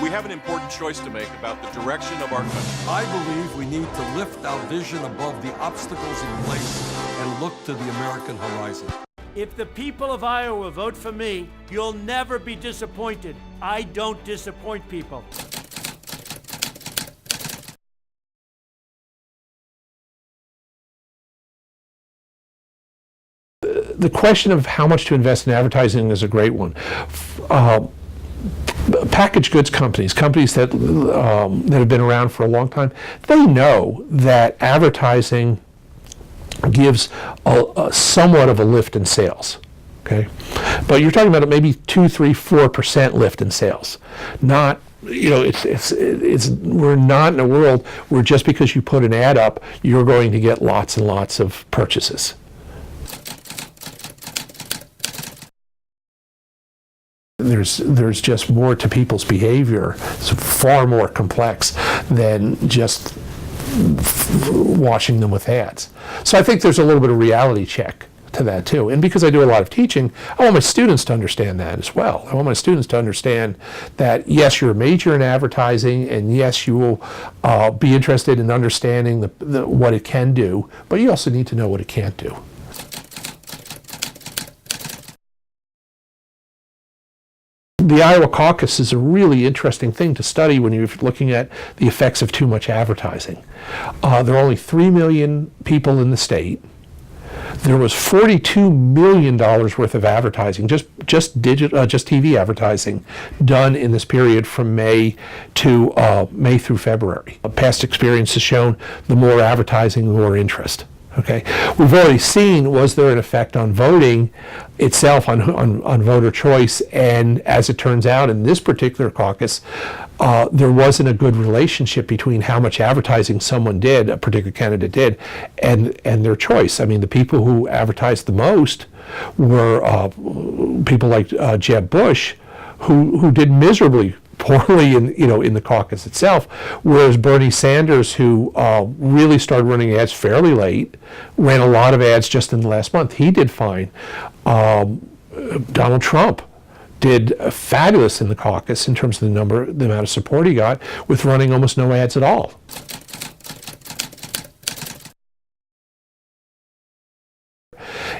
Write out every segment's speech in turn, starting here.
we have an important choice to make about the direction of our country. I believe we need to lift our vision above the obstacles in place and look to the American horizon. If the people of Iowa vote for me, you'll never be disappointed. I don't disappoint people. The question of how much to invest in advertising is a great one. Packaged goods companies that have been around for a long time, they know that advertising gives somewhat of a lift in sales. Okay, but you're talking about maybe 2, 3, 4% lift in sales. Not, we're not in a world where just because you put an ad up, you're going to get lots and lots of purchases. There's just more to people's behavior. It's far more complex than just washing them with ads. So I think there's a little bit of reality check to that too. And because I do a lot of teaching, I want my students to understand that as well. I want my students to understand that yes, you're a major in advertising, and yes, you will be interested in understanding what it can do, but you also need to know what it can't do. The Iowa caucus is a really interesting thing to study when you're looking at the effects of too much advertising. There are only 3 million people in the state. There was $42 million worth of advertising, just TV advertising, done in this period from May through February. Past experience has shown the more advertising, the more interest. Okay, we've already seen, was there an effect on voting itself, on voter choice, and as it turns out in this particular caucus, there wasn't a good relationship between how much advertising someone did, a particular candidate did, and their choice. I mean, the people who advertised the most were people like Jeb Bush, who did miserably poorly in the caucus itself, whereas Bernie Sanders, who really started running ads fairly late, ran a lot of ads just in the last month. He did fine. Donald Trump did fabulous in the caucus in terms of the amount of support he got, with running almost no ads at all.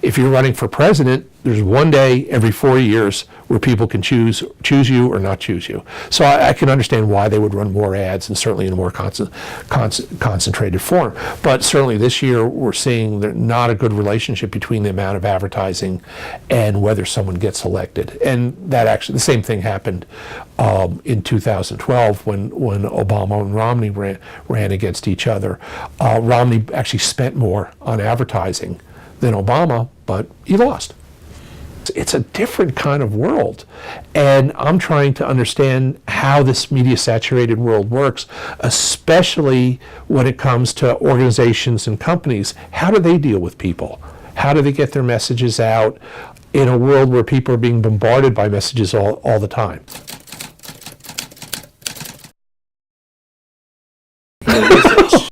If you're running for president, there's one day every 4 years where people can choose you or not choose you. So I can understand why they would run more ads, and certainly in a more concentrated form. But certainly this year we're seeing not a good relationship between the amount of advertising and whether someone gets elected. And that actually, the same thing happened in 2012 when Obama and Romney ran against each other. Romney actually spent more on advertising than Obama, but he lost. It's a different kind of world, and I'm trying to understand how this media-saturated world works, especially when it comes to organizations and companies. How do they deal with people? How do they get their messages out in a world where people are being bombarded by messages all the time?